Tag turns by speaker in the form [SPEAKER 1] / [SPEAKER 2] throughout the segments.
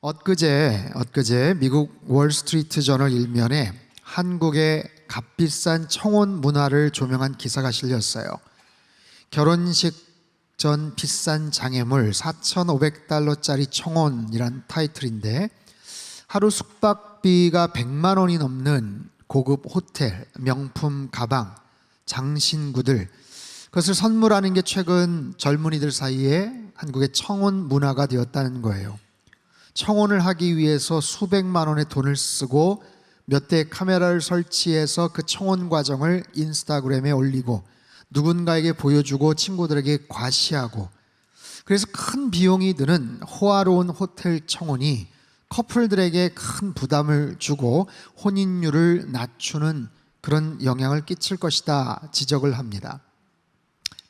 [SPEAKER 1] 엊그제 미국 월스트리트 저널 일면에 한국의 값비싼 청혼 문화를 조명한 기사가 실렸어요. 결혼식 전 비싼 장애물 4,500달러짜리 청혼이란 타이틀인데, 하루 숙박비가 100만 원이 넘는 고급 호텔, 명품 가방, 장신구들, 그것을 선물하는 게 최근 젊은이들 사이에 한국의 청혼 문화가 되었다는 거예요. 청혼을 하기 위해서 수백만 원의 돈을 쓰고 몇 대의 카메라를 설치해서 그 청혼 과정을 인스타그램에 올리고 누군가에게 보여주고 친구들에게 과시하고, 그래서 큰 비용이 드는 호화로운 호텔 청혼이 커플들에게 큰 부담을 주고 혼인율을 낮추는 그런 영향을 끼칠 것이다 지적을 합니다.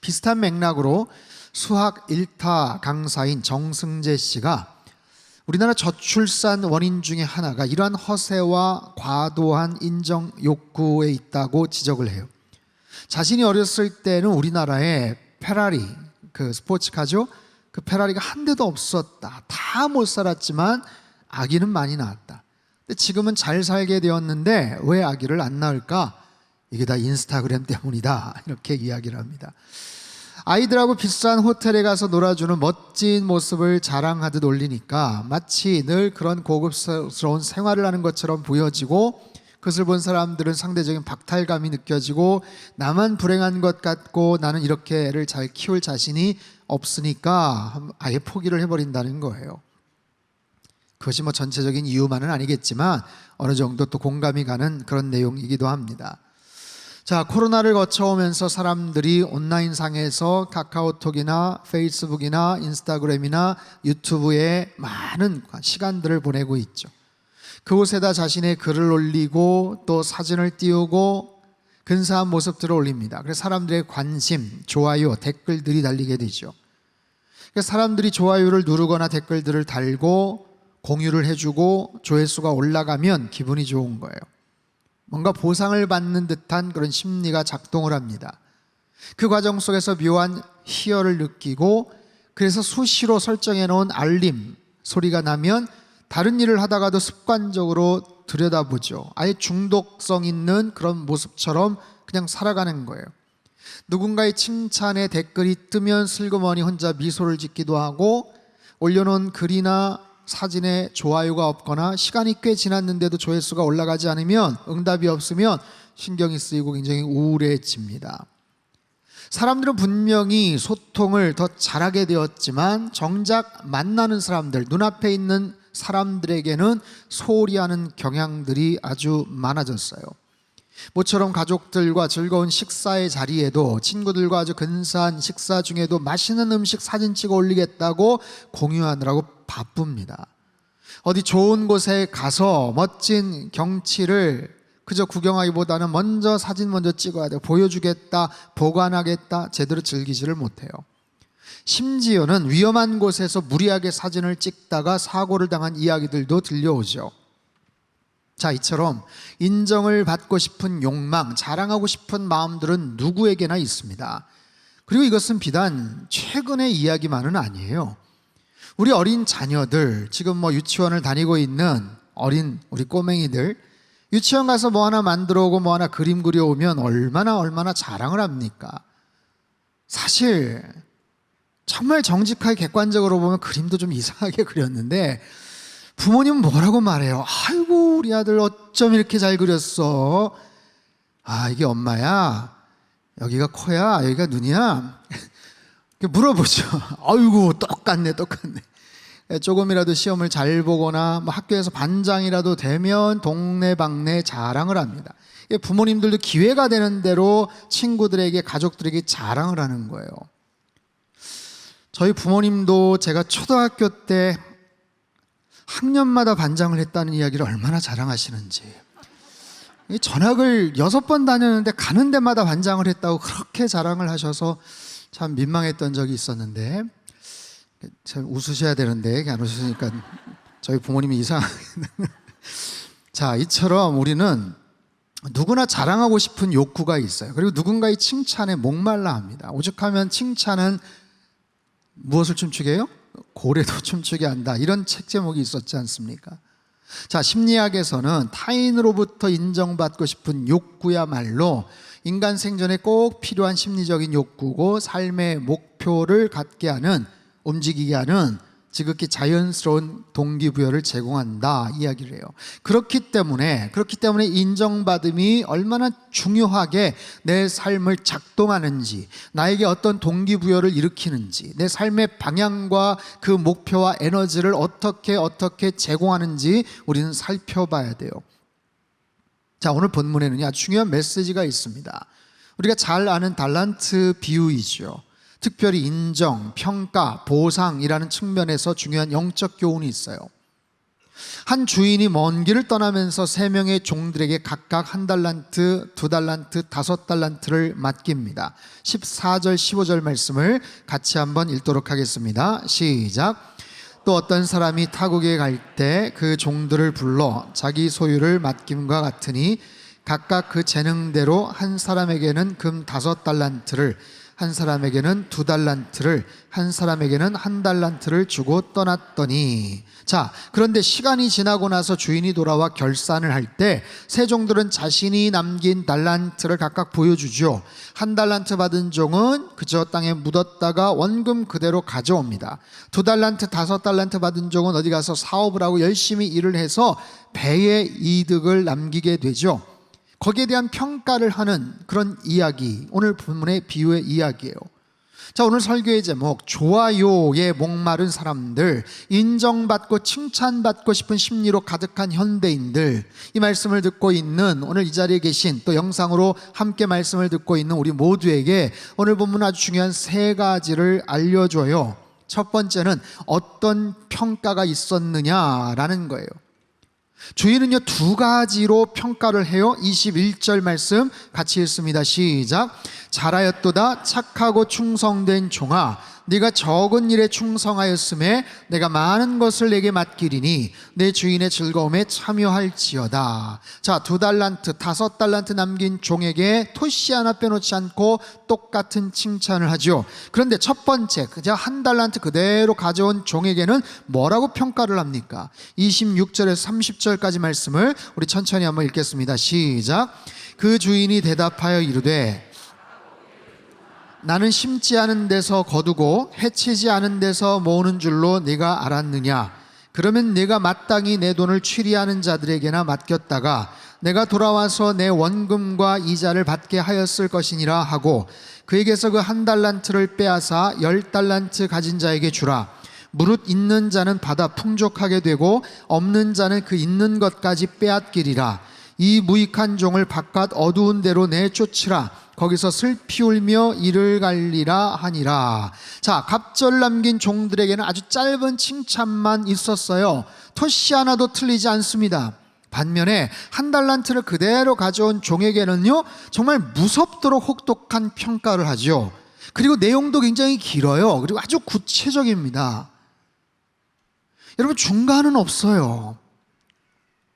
[SPEAKER 1] 비슷한 맥락으로 수학 1타 강사인 정승재 씨가 우리나라 저출산 원인 중에 하나가 이러한 허세와 과도한 인정 욕구에 있다고 지적을 해요. 자신이 어렸을 때는 우리나라에 페라리, 그 스포츠카죠, 그 페라리가 한 대도 없었다. 다 못 살았지만 아기는 많이 낳았다. 근데 지금은 잘 살게 되었는데 왜 아기를 안 낳을까? 이게 다 인스타그램 때문이다, 이렇게 이야기를 합니다. 아이들하고 비싼 호텔에 가서 놀아주는 멋진 모습을 자랑하듯 올리니까 마치 늘 그런 고급스러운 생활을 하는 것처럼 보여지고, 그것을 본 사람들은 상대적인 박탈감이 느껴지고 나만 불행한 것 같고 나는 이렇게 애를 잘 키울 자신이 없으니까 아예 포기를 해버린다는 거예요. 그것이 뭐 전체적인 이유만은 아니겠지만 어느 정도 또 공감이 가는 그런 내용이기도 합니다. 자, 코로나를 거쳐오면서 사람들이 온라인상에서 카카오톡이나 페이스북이나 인스타그램이나 유튜브에 많은 시간들을 보내고 있죠. 그곳에다 자신의 글을 올리고 또 사진을 띄우고 근사한 모습들을 올립니다. 그래서 사람들의 관심, 좋아요, 댓글들이 달리게 되죠. 그래서 사람들이 좋아요를 누르거나 댓글들을 달고 공유를 해주고 조회수가 올라가면 기분이 좋은 거예요. 뭔가 보상을 받는 듯한 그런 심리가 작동을 합니다. 그 과정 속에서 묘한 희열을 느끼고, 그래서 수시로 설정해 놓은 알림 소리가 나면 다른 일을 하다가도 습관적으로 들여다보죠. 아예 중독성 있는 그런 모습처럼 그냥 살아가는 거예요. 누군가의 칭찬에 댓글이 뜨면 슬그머니 혼자 미소를 짓기도 하고, 올려놓은 글이나 사진에 좋아요가 없거나 시간이 꽤 지났는데도 조회수가 올라가지 않으면, 응답이 없으면 신경이 쓰이고 굉장히 우울해집니다. 사람들은 분명히 소통을 더 잘하게 되었지만 정작 만나는 사람들, 눈앞에 있는 사람들에게는 소홀히 하는 경향들이 아주 많아졌어요. 모처럼 가족들과 즐거운 식사의 자리에도, 친구들과 아주 근사한 식사 중에도 맛있는 음식 사진 찍어 올리겠다고 공유하느라고 바쁩니다. 어디 좋은 곳에 가서 멋진 경치를 그저 구경하기보다는 먼저 사진 먼저 찍어야 돼, 보여주겠다, 보관하겠다, 제대로 즐기지를 못해요. 심지어는 위험한 곳에서 무리하게 사진을 찍다가 사고를 당한 이야기들도 들려오죠. 자, 이처럼 인정을 받고 싶은 욕망, 자랑하고 싶은 마음들은 누구에게나 있습니다. 그리고 이것은 비단 최근의 이야기만은 아니에요. 우리 어린 자녀들, 지금 뭐 유치원을 다니고 있는 어린 우리 꼬맹이들, 유치원 가서 뭐 하나 만들어 오고 뭐 하나 그림 그려 오면 얼마나 자랑을 합니까? 사실 정말 정직하게 객관적으로 보면 그림도 좀 이상하게 그렸는데 부모님은 뭐라고 말해요? 아이고, 우리 아들 어쩜 이렇게 잘 그렸어? 아, 이게 엄마야? 여기가 코야? 여기가 눈이야? 물어보죠. 아이고, 똑같네. 조금이라도 시험을 잘 보거나 뭐 학교에서 반장이라도 되면 동네방네 자랑을 합니다. 부모님들도 기회가 되는 대로 친구들에게, 가족들에게 자랑을 하는 거예요. 저희 부모님도 제가 초등학교 때 학년마다 반장을 했다는 이야기를 얼마나 자랑하시는지. 전학을 6번 다녔는데 가는 데마다 반장을 했다고 그렇게 자랑을 하셔서 참 민망했던 적이 있었는데, 참 웃으셔야 되는데 안 웃으시니까 저희 부모님이 이상하게. 자, 이처럼 우리는 누구나 자랑하고 싶은 욕구가 있어요. 그리고 누군가의 칭찬에 목말라 합니다. 오죽하면 칭찬은 무엇을 춤추게 해요? 고래도 춤추게 한다, 이런 책 제목이 있었지 않습니까? 자, 심리학에서는 타인으로부터 인정받고 싶은 욕구야말로 인간 생존에 꼭 필요한 심리적인 욕구고 삶의 목표를 갖게 하는, 움직이게 하는 지극히 자연스러운 동기부여를 제공한다 이야기를 해요. 그렇기 때문에 인정받음이 얼마나 중요하게 내 삶을 작동하는지, 나에게 어떤 동기부여를 일으키는지, 내 삶의 방향과 그 목표와 에너지를 어떻게 제공하는지 우리는 살펴봐야 돼요. 자, 오늘 본문에는 아주 중요한 메시지가 있습니다. 우리가 잘 아는 달란트 비유이죠. 특별히 인정, 평가, 보상이라는 측면에서 중요한 영적 교훈이 있어요. 한 주인이 먼 길을 떠나면서 3명의 종들에게 각각 1달란트, 2달란트, 5달란트를 맡깁니다. 14절, 15절 말씀을 같이 한번 읽도록 하겠습니다. 시작. 또 어떤 사람이 타국에 갈 때 그 종들을 불러 자기 소유를 맡김과 같으니 각각 그 재능대로 한 사람에게는 금 5달란트를, 한 사람에게는 2달란트를, 한 사람에게는 1달란트를 주고 떠났더니, 자, 그런데 시간이 지나고 나서 주인이 돌아와 결산을 할 때 세 종들은 자신이 남긴 달란트를 각각 보여주죠. 1달란트 받은 종은 그저 땅에 묻었다가 원금 그대로 가져옵니다. 2달란트, 5달란트 받은 종은 어디 가서 사업을 하고 열심히 일을 해서 배의 이득을 남기게 되죠. 거기에 대한 평가를 하는 그런 이야기, 오늘 본문의 비유의 이야기예요. 자, 오늘 설교의 제목, 좋아요에 목마른 사람들, 인정받고 칭찬받고 싶은 심리로 가득한 현대인들, 이 말씀을 듣고 있는, 오늘 이 자리에 계신, 또 영상으로 함께 말씀을 듣고 있는 우리 모두에게 오늘 본문 아주 중요한 3가지를 알려줘요. 첫 번째는 어떤 평가가 있었느냐라는 거예요. 주인은요 2가지로 평가를 해요. 21절 말씀 같이 읽습니다. 시작. 잘하였도다 착하고 충성된 종아, 네가 적은 일에 충성하였음에 내가 많은 것을 내게 맡기리니 내 주인의 즐거움에 참여할지어다. 자, 2달란트, 5달란트 남긴 종에게 토시 하나 빼놓지 않고 똑같은 칭찬을 하죠. 그런데 첫 번째, 그저 1달란트 그대로 가져온 종에게는 뭐라고 평가를 합니까? 26절에서 30절까지 말씀을 우리 천천히 한번 읽겠습니다. 시작. 그 주인이 대답하여 이르되 나는 심지 않은 데서 거두고 해치지 않은 데서 모으는 줄로 네가 알았느냐? 그러면 네가 마땅히 내 돈을 취리하는 자들에게나 맡겼다가 내가 돌아와서 내 원금과 이자를 받게 하였을 것이니라 하고, 그에게서 그 1달란트를 빼앗아 10달란트 가진 자에게 주라. 무릇 있는 자는 받아 풍족하게 되고 없는 자는 그 있는 것까지 빼앗기리라. 이 무익한 종을 바깥 어두운 데로 내쫓으라. 거기서 슬피 울며 이를 갈리라 하니라. 자, 갑절 남긴 종들에게는 아주 짧은 칭찬만 있었어요. 토시 하나도 틀리지 않습니다. 반면에 1달란트를 그대로 가져온 종에게는요 정말 무섭도록 혹독한 평가를 하죠. 그리고 내용도 굉장히 길어요. 그리고 아주 구체적입니다. 여러분, 중간은 없어요.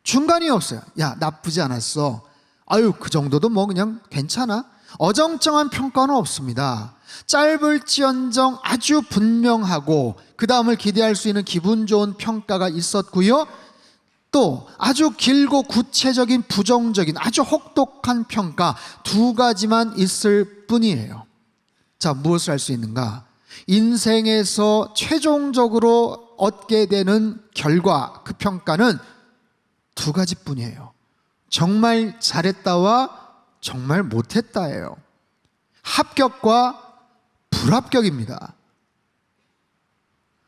[SPEAKER 1] 중간이 없어요. 야, 나쁘지 않았어. 아유, 그 정도도 뭐 그냥 괜찮아. 어정쩡한 평가는 없습니다. 짧을지언정 아주 분명하고 그 다음을 기대할 수 있는 기분 좋은 평가가 있었고요, 또 아주 길고 구체적인 부정적인 아주 혹독한 평가 2가지만 있을 뿐이에요. 자, 무엇을 할 수 있는가? 인생에서 최종적으로 얻게 되는 결과, 그 평가는 2가지뿐이에요. 정말 잘했다와 정말 못했다예요. 합격과 불합격입니다.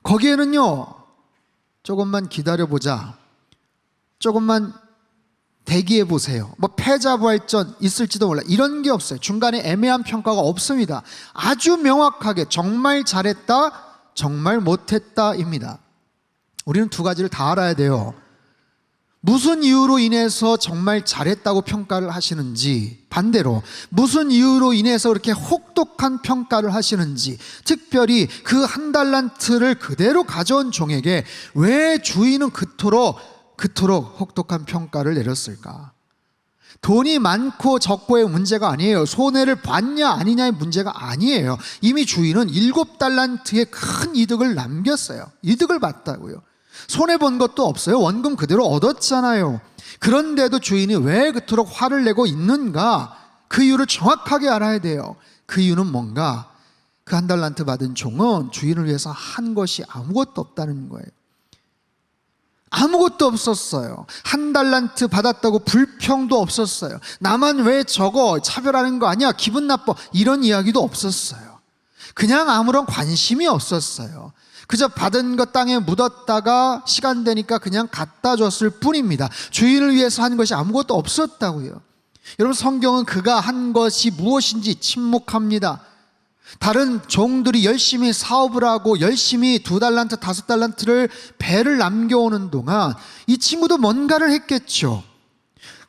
[SPEAKER 1] 거기에는요 조금만 기다려보자, 조금만 대기해보세요, 뭐 패자부활전 있을지도 몰라, 이런 게 없어요. 중간에 애매한 평가가 없습니다. 아주 명확하게 정말 잘했다, 정말 못했다입니다. 우리는 2가지를 다 알아야 돼요. 무슨 이유로 인해서 정말 잘했다고 평가를 하시는지, 반대로 무슨 이유로 인해서 그렇게 혹독한 평가를 하시는지, 특별히 그 1달란트를 그대로 가져온 종에게 왜 주인은 그토록 혹독한 평가를 내렸을까? 돈이 많고 적고의 문제가 아니에요. 손해를 봤냐 아니냐의 문제가 아니에요. 이미 주인은 7달란트의 큰 이득을 남겼어요. 이득을 봤다고요. 손해본 것도 없어요. 원금 그대로 얻었잖아요. 그런데도 주인이 왜 그토록 화를 내고 있는가? 그 이유를 정확하게 알아야 돼요. 그 이유는 뭔가? 그 1달란트 받은 종은 주인을 위해서 한 것이 아무것도 없다는 거예요. 아무것도 없었어요. 1달란트 받았다고 불평도 없었어요. 나만 왜 저거 차별하는 거 아니야? 기분 나빠. 이런 이야기도 없었어요. 그냥 아무런 관심이 없었어요. 그저 받은 것 땅에 묻었다가 시간 되니까 그냥 갖다 줬을 뿐입니다. 주인을 위해서 한 것이 아무것도 없었다고요. 여러분, 성경은 그가 한 것이 무엇인지 침묵합니다. 다른 종들이 열심히 사업을 하고 열심히 2달란트, 5달란트를 배를 남겨오는 동안 이 친구도 뭔가를 했겠죠.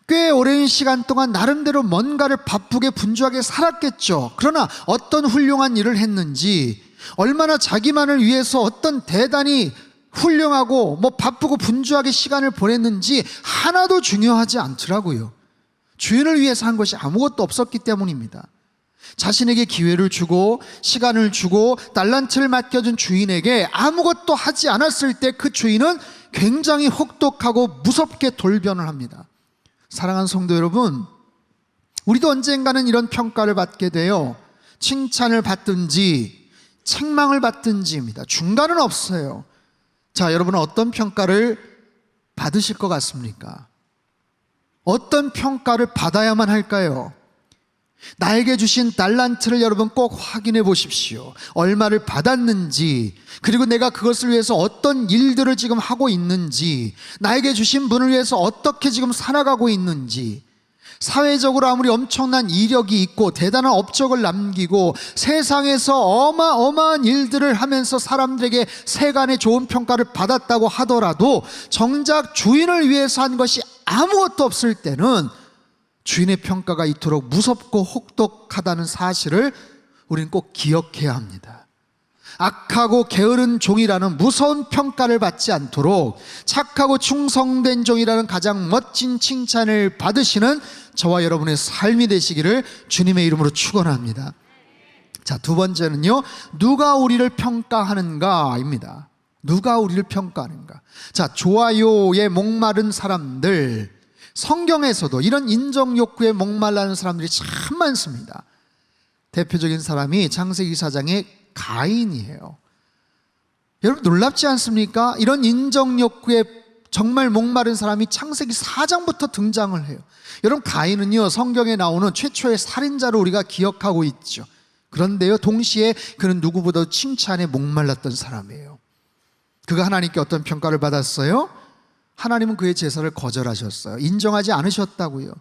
[SPEAKER 1] 꽤 오랜 시간 동안 나름대로 뭔가를 바쁘게 분주하게 살았겠죠. 그러나 어떤 훌륭한 일을 했는지, 얼마나 자기만을 위해서 어떤 대단히 훌륭하고 바쁘고 분주하게 시간을 보냈는지 하나도 중요하지 않더라고요. 주인을 위해서 한 것이 아무것도 없었기 때문입니다. 자신에게 기회를 주고 시간을 주고 달란트를 맡겨준 주인에게 아무것도 하지 않았을 때 그 주인은 굉장히 혹독하고 무섭게 돌변을 합니다. 사랑하는 성도 여러분, 우리도 언젠가는 이런 평가를 받게 돼요. 칭찬을 받든지 책망을 받든지입니다. 중간은 없어요. 자, 여러분은 어떤 평가를 받으실 것 같습니까? 어떤 평가를 받아야만 할까요? 나에게 주신 달란트를 여러분 꼭 확인해 보십시오. 얼마를 받았는지, 그리고 내가 그것을 위해서 어떤 일들을 지금 하고 있는지, 나에게 주신 분을 위해서 어떻게 지금 살아가고 있는지, 사회적으로 아무리 엄청난 이력이 있고 대단한 업적을 남기고 세상에서 어마어마한 일들을 하면서 사람들에게 세간의 좋은 평가를 받았다고 하더라도 정작 주인을 위해서 한 것이 아무것도 없을 때는 주인의 평가가 이토록 무섭고 혹독하다는 사실을 우리는 꼭 기억해야 합니다. 악하고 게으른 종이라는 무서운 평가를 받지 않도록 착하고 충성된 종이라는 가장 멋진 칭찬을 받으시는 저와 여러분의 삶이 되시기를 주님의 이름으로 축원합니다. 자, 두 번째는요, 누가 우리를 평가하는가입니다. 누가 우리를 평가하는가. 자, 좋아요에 목마른 사람들, 성경에서도 이런 인정 욕구에 목말라는 사람들이 참 많습니다. 대표적인 사람이 창세기 4장의 가인이에요. 여러분, 놀랍지 않습니까? 이런 인정 욕구에 정말 목마른 사람이 창세기 4장부터 등장을 해요. 여러분, 가인은요, 성경에 나오는 최초의 살인자로 우리가 기억하고 있죠. 그런데요, 동시에 그는 누구보다 칭찬에 목말랐던 사람이에요. 그가 하나님께 어떤 평가를 받았어요? 하나님은 그의 제사를 거절하셨어요. 인정하지 않으셨다고요.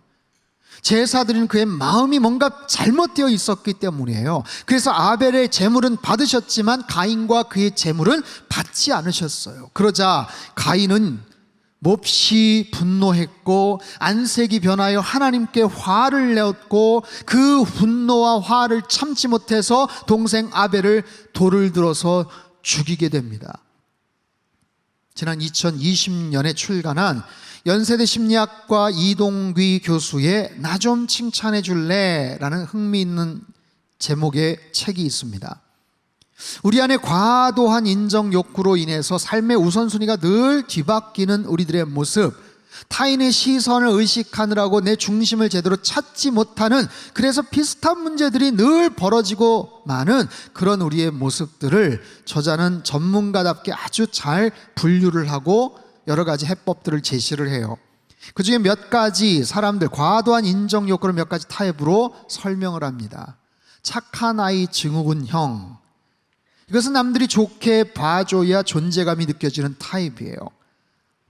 [SPEAKER 1] 제사 드리는 그의 마음이 뭔가 잘못되어 있었기 때문이에요. 그래서 아벨의 제물은 받으셨지만 가인과 그의 제물은 받지 않으셨어요. 그러자 가인은 몹시 분노했고 안색이 변하여 하나님께 화를 내었고, 그 분노와 화를 참지 못해서 동생 아벨을 돌을 들어서 죽이게 됩니다. 지난 2020년에 출간한 연세대 심리학과 이동귀 교수의 나 좀 칭찬해 줄래? 라는 흥미있는 제목의 책이 있습니다. 우리 안에 과도한 인정 욕구로 인해서 삶의 우선순위가 늘 뒤바뀌는 우리들의 모습, 타인의 시선을 의식하느라고 내 중심을 제대로 찾지 못하는, 그래서 비슷한 문제들이 늘 벌어지고 마는 그런 우리의 모습들을 저자는 전문가답게 아주 잘 분류를 하고 여러 가지 해법들을 제시를 해요. 그 중에 몇 가지 사람들, 과도한 인정 욕구를 몇 가지 타입으로 설명을 합니다. 착한 아이 증후군형, 이것은 남들이 좋게 봐줘야 존재감이 느껴지는 타입이에요.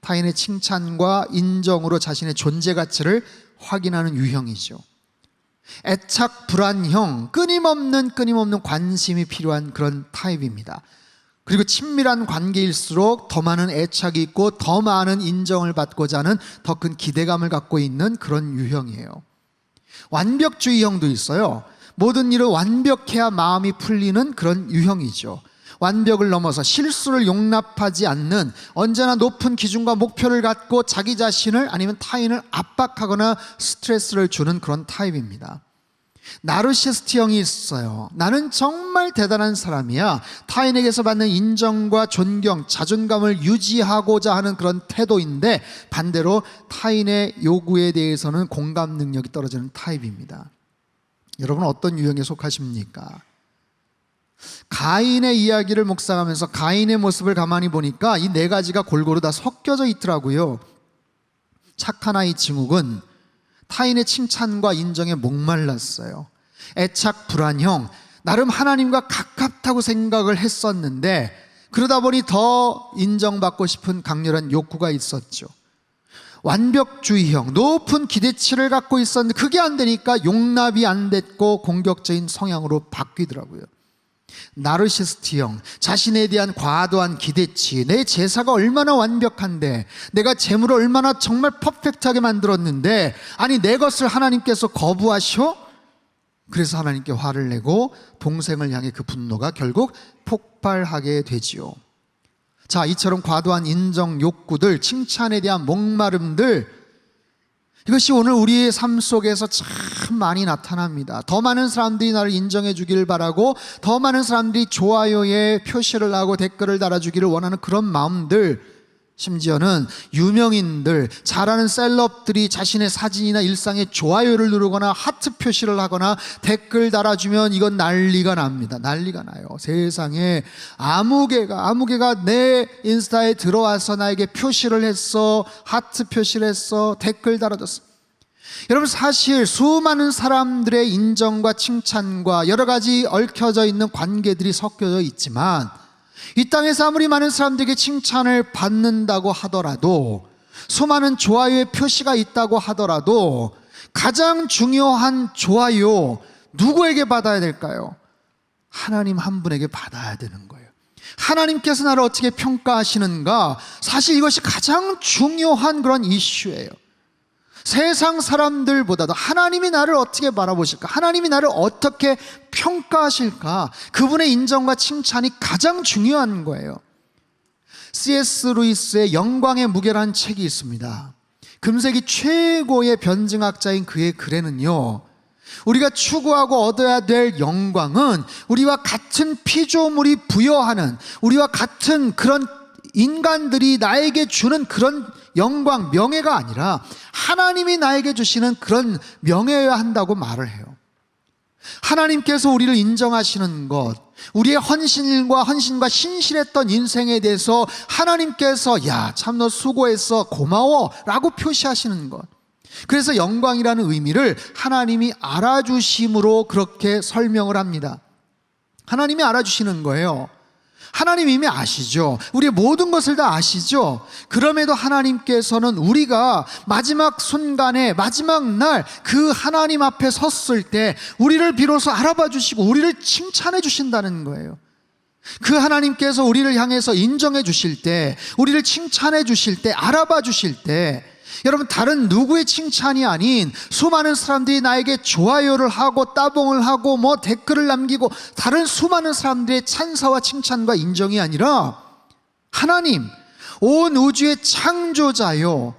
[SPEAKER 1] 타인의 칭찬과 인정으로 자신의 존재 가치를 확인하는 유형이죠. 애착 불안형, 끊임없는 관심이 필요한 그런 타입입니다. 그리고 친밀한 관계일수록 더 많은 애착이 있고 더 많은 인정을 받고자 하는 더 큰 기대감을 갖고 있는 그런 유형이에요. 완벽주의형도 있어요. 모든 일을 완벽해야 마음이 풀리는 그런 유형이죠. 완벽을 넘어서 실수를 용납하지 않는, 언제나 높은 기준과 목표를 갖고 자기 자신을 아니면 타인을 압박하거나 스트레스를 주는 그런 타입입니다. 나르시스트형이 있어요. 나는 정말 대단한 사람이야. 타인에게서 받는 인정과 존경, 자존감을 유지하고자 하는 그런 태도인데, 반대로 타인의 요구에 대해서는 공감 능력이 떨어지는 타입입니다. 여러분 어떤 유형에 속하십니까? 가인의 이야기를 묵상하면서 가인의 모습을 가만히 보니까 이 네 가지가 골고루 다 섞여져 있더라고요. 착한 아이 증후군, 타인의 칭찬과 인정에 목말랐어요. 애착 불안형, 나름 하나님과 가깝다고 생각을 했었는데 그러다 보니 더 인정받고 싶은 강렬한 욕구가 있었죠. 완벽주의형, 높은 기대치를 갖고 있었는데 그게 안 되니까 용납이 안 됐고 공격적인 성향으로 바뀌더라고요. 나르시스트형, 자신에 대한 과도한 기대치, 내 제사가 얼마나 완벽한데, 내가 재물을 얼마나 정말 퍼펙트하게 만들었는데, 아니 내 것을 하나님께서 거부하셔? 그래서 하나님께 화를 내고 동생을 향해 그 분노가 결국 폭발하게 되지요. 자, 이처럼 과도한 인정 욕구들, 칭찬에 대한 목마름들, 이것이 오늘 우리의 삶 속에서 참 많이 나타납니다. 더 많은 사람들이 나를 인정해 주기를 바라고, 더 많은 사람들이 좋아요에 표시를 하고 댓글을 달아주기를 원하는 그런 마음들, 심지어는 유명인들, 잘하는 셀럽들이 자신의 사진이나 일상에 좋아요를 누르거나 하트 표시를 하거나 댓글 달아주면 이건 난리가 납니다. 난리가 나요. 세상에 아무개가 내 인스타에 들어와서 나에게 표시를 했어, 하트 표시를 했어, 댓글 달아줬어. 여러분 사실 수많은 사람들의 인정과 칭찬과 여러 가지 얽혀져 있는 관계들이 섞여져 있지만, 이 땅에서 아무리 많은 사람들에게 칭찬을 받는다고 하더라도, 수많은 좋아요의 표시가 있다고 하더라도 가장 중요한 좋아요 누구에게 받아야 될까요? 하나님 한 분에게 받아야 되는 거예요. 하나님께서 나를 어떻게 평가하시는가, 사실 이것이 가장 중요한 그런 이슈예요. 세상 사람들보다도 하나님이 나를 어떻게 바라보실까, 하나님이 나를 어떻게 평가하실까, 그분의 인정과 칭찬이 가장 중요한 거예요. C.S. 루이스의 영광의 무게라는 책이 있습니다. 금세기 최고의 변증학자인 그의 글에는요, 우리가 추구하고 얻어야 될 영광은 우리와 같은 피조물이 부여하는, 우리와 같은 그런 인간들이 나에게 주는 그런 영광, 명예가 아니라 하나님이 나에게 주시는 그런 명예여야 한다고 말을 해요. 하나님께서 우리를 인정하시는 것, 우리의 헌신과 신실했던 인생에 대해서 하나님께서 야, 참 너 수고했어, 고마워 라고 표시하시는 것, 그래서 영광이라는 의미를 하나님이 알아주심으로 그렇게 설명을 합니다. 하나님이 알아주시는 거예요. 하나님 이미 아시죠. 우리의 모든 것을 다 아시죠. 그럼에도 하나님께서는 우리가 마지막 순간에, 마지막 날 그 하나님 앞에 섰을 때 우리를 비로소 알아봐 주시고 우리를 칭찬해 주신다는 거예요. 그 하나님께서 우리를 향해서 인정해 주실 때, 우리를 칭찬해 주실 때, 알아봐 주실 때, 여러분 다른 누구의 칭찬이 아닌 수많은 사람들이 나에게 좋아요를 하고 따봉을 하고 뭐 댓글을 남기고, 다른 수많은 사람들의 찬사와 칭찬과 인정이 아니라 하나님, 온 우주의 창조자요,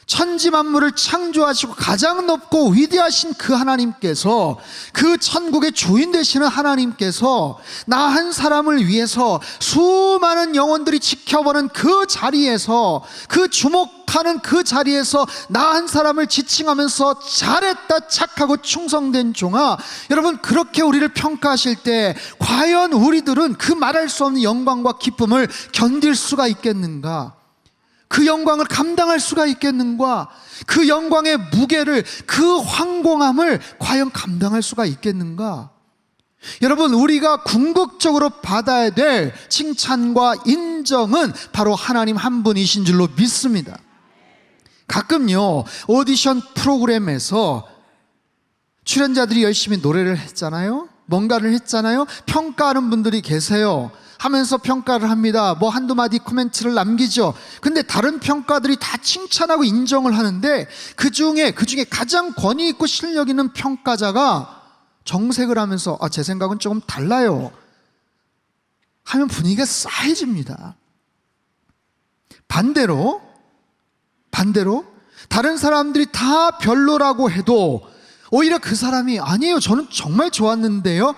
[SPEAKER 1] 천지 만물을 창조하시고 가장 높고 위대하신 그 하나님께서, 그 천국의 주인 되시는 하나님께서 나 한 사람을 위해서 수많은 영혼들이 지켜보는 그 자리에서, 그 주목하는 그 자리에서 나 한 사람을 지칭하면서 잘했다, 착하고 충성된 종아, 여러분 그렇게 우리를 평가하실 때 과연 우리들은 그 말할 수 없는 영광과 기쁨을 견딜 수가 있겠는가? 그 영광을 감당할 수가 있겠는가? 그 영광의 무게를, 그 황공함을 과연 감당할 수가 있겠는가? 여러분 우리가 궁극적으로 받아야 될 칭찬과 인정은 바로 하나님 한 분이신 줄로 믿습니다. 가끔요 오디션 프로그램에서 출연자들이 열심히 노래를 했잖아요, 뭔가를 했잖아요, 평가하는 분들이 계세요. 하면서 평가를 합니다. 뭐 한두 마디 코멘트를 남기죠. 근데 다른 평가들이 다 칭찬하고 인정을 하는데 그 중에 가장 권위 있고 실력 있는 평가자가 정색을 하면서 제 생각은 조금 달라요. 하면 분위기가 싸해집니다. 반대로 다른 사람들이 다 별로라고 해도 오히려 그 사람이 아니에요, 저는 정말 좋았는데요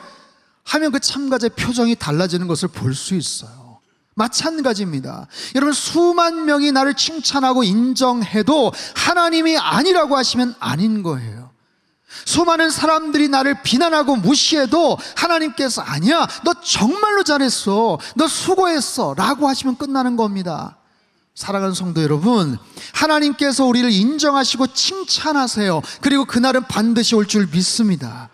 [SPEAKER 1] 하면 그 참가자의 표정이 달라지는 것을 볼 수 있어요. 마찬가지입니다. 여러분, 수만 명이 나를 칭찬하고 인정해도 하나님이 아니라고 하시면 아닌 거예요. 수많은 사람들이 나를 비난하고 무시해도 하나님께서 아니야, 너 정말로 잘했어, 너 수고했어 라고 하시면 끝나는 겁니다. 사랑하는 성도 여러분, 하나님께서 우리를 인정하시고 칭찬하세요. 그리고 그날은 반드시 올 줄 믿습니다.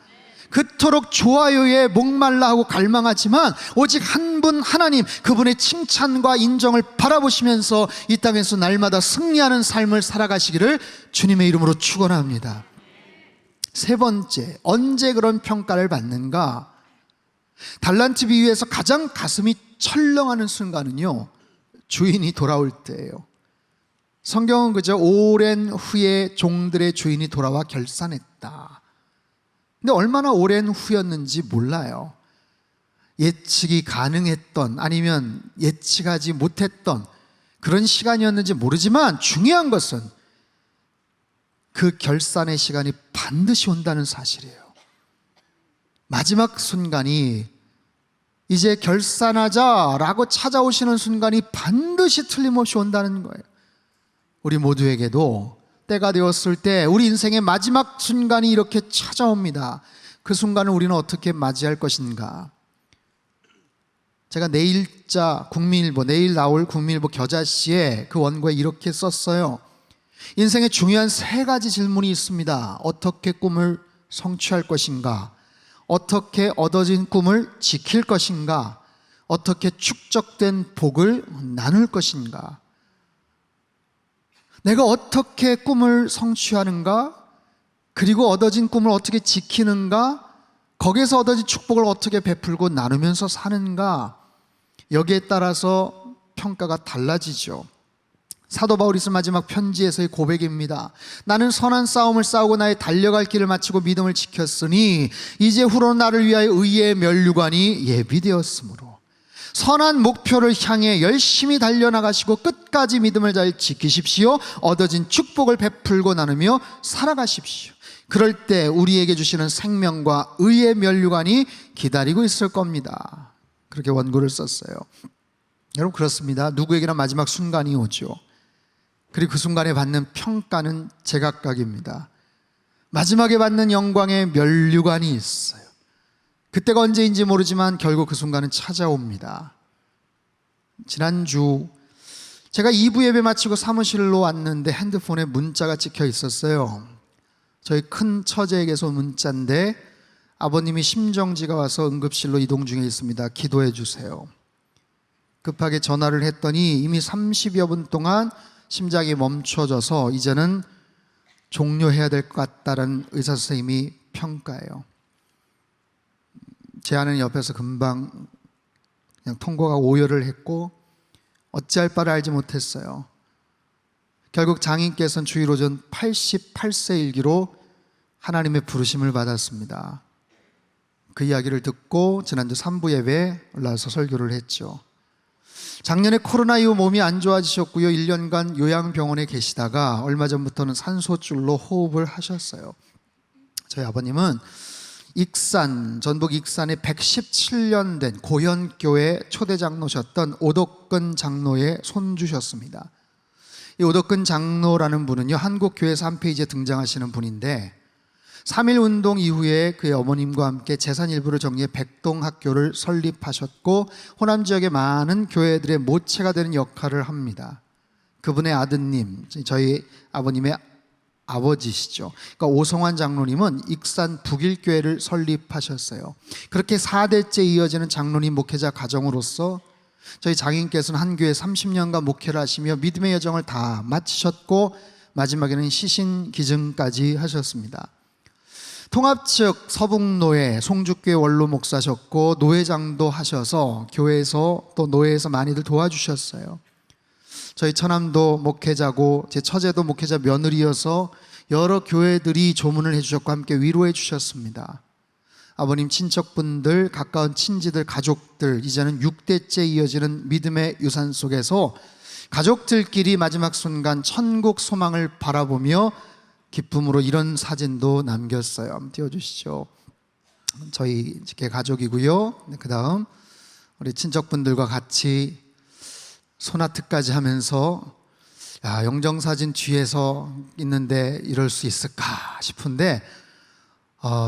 [SPEAKER 1] 그토록 좋아요에 목말라 하고 갈망하지만 오직 한 분 하나님, 그분의 칭찬과 인정을 바라보시면서 이 땅에서 날마다 승리하는 삶을 살아가시기를 주님의 이름으로 축원합니다. 세 번째, 언제 그런 평가를 받는가? 달란트 비유에서 가장 가슴이 철렁하는 순간은요, 주인이 돌아올 때예요. 성경은 그저 오랜 후에 종들의 주인이 돌아와 결산했다. 근데 얼마나 오랜 후였는지 몰라요. 예측이 가능했던, 아니면 예측하지 못했던 그런 시간이었는지 모르지만 중요한 것은 그 결산의 시간이 반드시 온다는 사실이에요. 마지막 순간이 이제 결산하자라고 찾아오시는 순간이 반드시 틀림없이 온다는 거예요. 우리 모두에게도 때가 되었을 때 우리 인생의 마지막 순간이 이렇게 찾아옵니다. 그 순간을 우리는 어떻게 맞이할 것인가? 제가 내일자 국민일보, 내일 나올 국민일보 겨자씨에 그 원고에 이렇게 썼어요. 인생에 중요한 세 가지 질문이 있습니다. 어떻게 꿈을 성취할 것인가? 어떻게 얻어진 꿈을 지킬 것인가? 어떻게 축적된 복을 나눌 것인가? 내가 어떻게 꿈을 성취하는가? 그리고 얻어진 꿈을 어떻게 지키는가? 거기에서 얻어진 축복을 어떻게 베풀고 나누면서 사는가? 여기에 따라서 평가가 달라지죠. 사도 바울이 쓴 마지막 편지에서의 고백입니다. 나는 선한 싸움을 싸우고 나의 달려갈 길을 마치고 믿음을 지켰으니 이제 후로 나를 위하여 의의 면류관이 예비되었으므로 선한 목표를 향해 열심히 달려나가시고 끝까지 믿음을 잘 지키십시오. 얻어진 축복을 베풀고 나누며 살아가십시오. 그럴 때 우리에게 주시는 생명과 의의 면류관이 기다리고 있을 겁니다. 그렇게 원고를 썼어요. 여러분, 그렇습니다. 누구에게나 마지막 순간이 오죠. 그리고 그 순간에 받는 평가는 제각각입니다. 마지막에 받는 영광의 면류관이 있어요. 그때가 언제인지 모르지만 결국 그 순간은 찾아옵니다. 지난주 제가 2부 예배 마치고 사무실로 왔는데 핸드폰에 문자가 찍혀 있었어요. 저희 큰 처제에게서 온 문자인데 아버님이 심정지가 와서 응급실로 이동 중에 있습니다. 기도해 주세요. 급하게 전화를 했더니 이미 30여 분 동안 심장이 멈춰져서 이제는 종료해야 될 것 같다는 의사 선생님이 평가해요. 제 아내는 옆에서 금방 그냥 통곡하고 오열을 했고 어찌할 바를 알지 못했어요. 결국 장인께서는 주일 오전 88세 일기로 하나님의 부르심을 받았습니다. 그 이야기를 듣고 지난주 3부 예배에 올라와서 설교를 했죠. 작년에 코로나 이후 몸이 안 좋아지셨고요. 1년간 요양병원에 계시다가 얼마 전부터는 산소줄로 호흡을 하셨어요. 저희 아버님은 익산, 전북 익산에 117년 된 고현교회 초대 장로셨던 오덕근 장로의 손주셨습니다. 이 오덕근 장로라는 분은요, 한국교회에서 한 페이지에 등장하시는 분인데 3.1 운동 이후에 그의 어머님과 함께 재산 일부를 정리해 백동학교를 설립하셨고 호남 지역의 많은 교회들의 모체가 되는 역할을 합니다. 그분의 아드님, 저희 아버님의 아버지시죠. 그러니까 오성환 장로님은 익산 북일교회를 설립하셨어요. 그렇게 4대째 이어지는 장로님 목회자 가정으로서 저희 장인께서는 한 교회 30년간 목회를 하시며 믿음의 여정을 다 마치셨고 마지막에는 시신기증까지 하셨습니다. 통합 측 서북노회 송죽교회 원로 목사셨고 노회장도 하셔서 교회에서 또 노회에서 많이들 도와주셨어요. 저희 처남도 목회자고 제 처제도 목회자 며느리여서 여러 교회들이 조문을 해주셨고 함께 위로해 주셨습니다. 아버님 친척분들, 가까운 친지들, 가족들, 이제는 6대째 이어지는 믿음의 유산 속에서 가족들끼리 마지막 순간 천국 소망을 바라보며 기쁨으로 이런 사진도 남겼어요. 한번 띄워주시죠. 저희 직계 가족이고요. 그 다음 우리 친척분들과 같이 소나트까지 하면서 영정사진 뒤에서 있는데 이럴 수 있을까 싶은데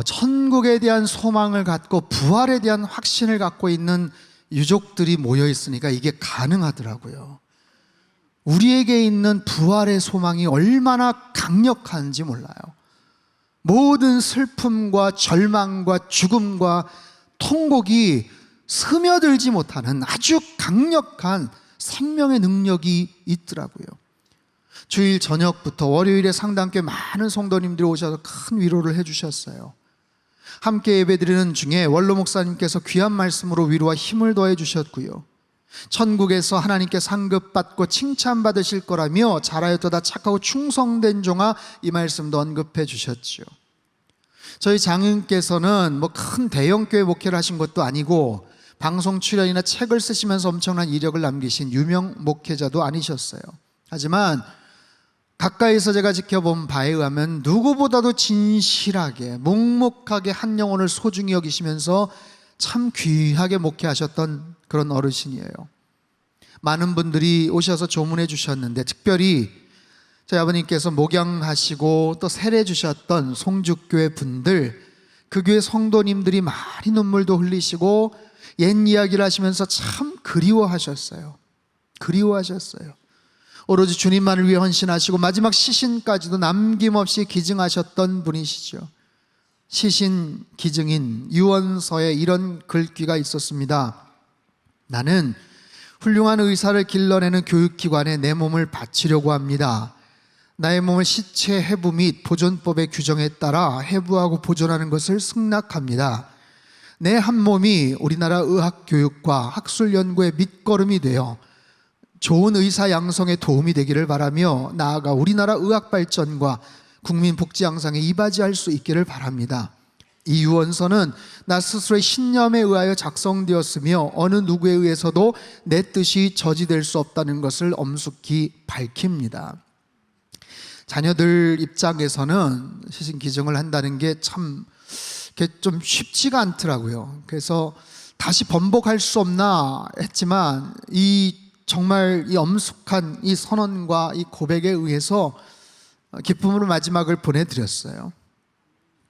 [SPEAKER 1] 천국에 대한 소망을 갖고 부활에 대한 확신을 갖고 있는 유족들이 모여 있으니까 이게 가능하더라고요. 우리에게 있는 부활의 소망이 얼마나 강력한지 몰라요. 모든 슬픔과 절망과 죽음과 통곡이 스며들지 못하는 아주 강력한 생명의 능력이 있더라고요. 주일 저녁부터 월요일에 상당히 많은 성도님들이 오셔서 큰 위로를 해주셨어요. 함께 예배드리는 중에 원로 목사님께서 귀한 말씀으로 위로와 힘을 더해 주셨고요, 천국에서 하나님께 상급받고 칭찬받으실 거라며 잘하였도다 착하고 충성된 종아, 이 말씀도 언급해 주셨죠. 저희 장인께서는 큰 대형교회 목회를 하신 것도 아니고 방송 출연이나 책을 쓰시면서 엄청난 이력을 남기신 유명 목회자도 아니셨어요. 하지만 가까이서 제가 지켜본 바에 의하면 누구보다도 진실하게 묵묵하게 한 영혼을 소중히 여기시면서 참 귀하게 목회하셨던 그런 어르신이에요. 많은 분들이 오셔서 조문해 주셨는데 특별히 저희 아버님께서 목양하시고 또 세례 주셨던 송죽교회 분들, 그 교회 성도님들이 많이 눈물도 흘리시고 옛 이야기를 하시면서 참 그리워하셨어요. 오로지 주님만을 위해 헌신하시고 마지막 시신까지도 남김없이 기증하셨던 분이시죠. 시신 기증인 유언서에 이런 글귀가 있었습니다. 나는 훌륭한 의사를 길러내는 교육기관에 내 몸을 바치려고 합니다. 나의 몸을 시체 해부 및 보존법의 규정에 따라 해부하고 보존하는 것을 승낙합니다. 내 한 몸이 우리나라 의학교육과 학술 연구의 밑거름이 되어 좋은 의사 양성에 도움이 되기를 바라며 나아가 우리나라 의학 발전과 국민 복지 향상에 이바지할 수 있기를 바랍니다. 이 유언서는 나 스스로의 신념에 의하여 작성되었으며 어느 누구에 의해서도 내 뜻이 저지될 수 없다는 것을 엄숙히 밝힙니다. 자녀들 입장에서는 시신 기증을 한다는 게 참 좀 쉽지가 않더라고요. 그래서 다시 번복할 수 없나 했지만 정말 이 엄숙한 이 선언과 이 고백에 의해서 기쁨으로 마지막을 보내드렸어요.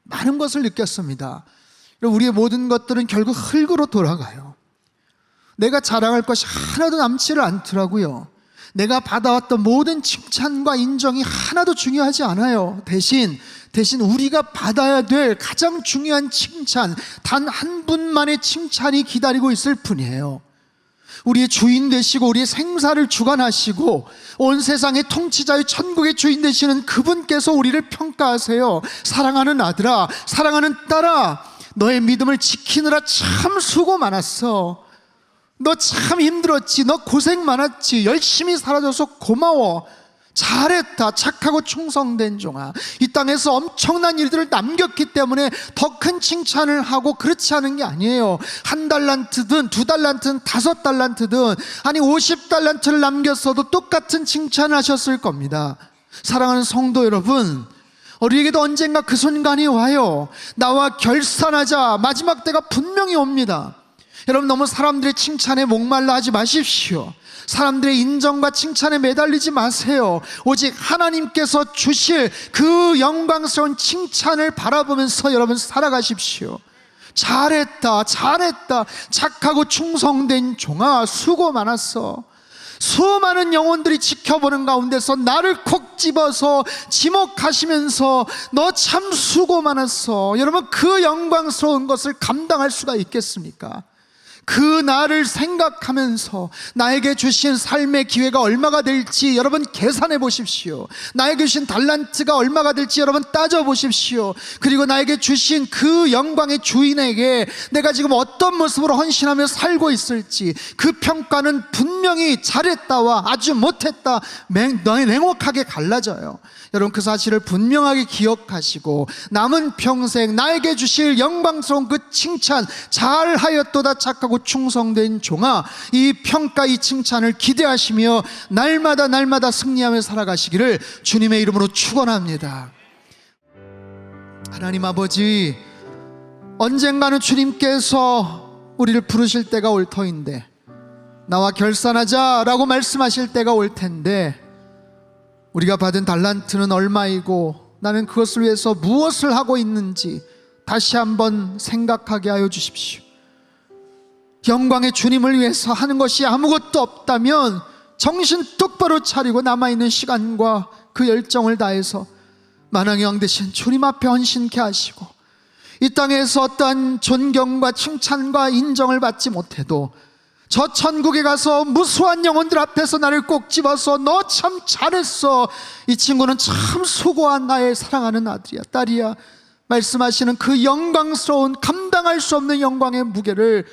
[SPEAKER 1] 많은 것을 느꼈습니다. 우리의 모든 것들은 결국 흙으로 돌아가요. 내가 자랑할 것이 하나도 남지를 않더라고요. 내가 받아왔던 모든 칭찬과 인정이 하나도 중요하지 않아요. 대신 우리가 받아야 될 가장 중요한 칭찬, 단 한 분만의 칭찬이 기다리고 있을 뿐이에요. 우리의 주인 되시고 우리의 생사를 주관하시고 온 세상의 통치자의 천국의 주인 되시는 그분께서 우리를 평가하세요. 사랑하는 아들아, 사랑하는 딸아, 너의 믿음을 지키느라 참 수고 많았어. 너 참 힘들었지. 너 고생 많았지. 열심히 살아줘서 고마워. 잘했다. 착하고 충성된 종아. 이 땅에서 엄청난 일들을 남겼기 때문에 더 큰 칭찬을 하고 그렇지 않은 게 아니에요. 1달란트든 2달란트든 5달란트든 아니 50달란트를 남겼어도 똑같은 칭찬을 하셨을 겁니다. 사랑하는 성도 여러분, 우리에게도 언젠가 그 순간이 와요. 나와 결산하자. 마지막 때가 분명히 옵니다. 여러분, 너무 사람들의 칭찬에 목말라 하지 마십시오. 사람들의 인정과 칭찬에 매달리지 마세요. 오직 하나님께서 주실 그 영광스러운 칭찬을 바라보면서 여러분 살아가십시오. 잘했다, 착하고 충성된 종아, 수고 많았어. 수많은 영혼들이 지켜보는 가운데서 나를 콕 집어서 지목하시면서 너 참 수고 많았어. 여러분, 그 영광스러운 것을 감당할 수가 있겠습니까? 그 날을 생각하면서 나에게 주신 삶의 기회가 얼마가 될지 여러분 계산해 보십시오. 나에게 주신 달란트가 얼마가 될지 여러분 따져 보십시오. 그리고 나에게 주신 그 영광의 주인에게 내가 지금 어떤 모습으로 헌신하며 살고 있을지 그 평가는 분명히 잘했다와 아주 못했다 냉혹하게 갈라져요. 여러분 그 사실을 분명하게 기억하시고 남은 평생 나에게 주실 영광스러운 그 칭찬, 잘하였도다 착하고 충성된 종아, 이 평가, 이 칭찬을 기대하시며 날마다 승리하며 살아가시기를 주님의 이름으로 축원합니다. 하나님 아버지, 언젠가는 주님께서 우리를 부르실 때가 올 터인데, 나와 결산하자라고 말씀하실 때가 올 텐데, 우리가 받은 달란트는 얼마이고 나는 그것을 위해서 무엇을 하고 있는지 다시 한번 생각하게 하여 주십시오. 영광의 주님을 위해서 하는 것이 아무것도 없다면 정신 똑바로 차리고 남아있는 시간과 그 열정을 다해서 만왕의 왕 되신 주님 앞에 헌신케 하시고, 이 땅에서 어떠한 존경과 칭찬과 인정을 받지 못해도 저 천국에 가서 무수한 영혼들 앞에서 나를 꼭 집어서 너 참 잘했어, 이 친구는 참 수고한 나의 사랑하는 아들이야, 딸이야 말씀하시는 그 영광스러운 감당할 수 없는 영광의 무게를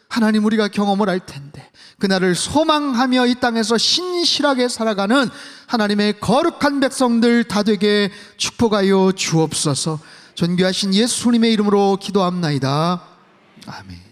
[SPEAKER 1] 하나님 우리가 경험을 할 텐데, 그날을 소망하며 이 땅에서 신실하게 살아가는 하나님의 거룩한 백성들 다 되게 축복하여 주옵소서. 존귀하신 예수님의 이름으로 기도합나이다. 아멘.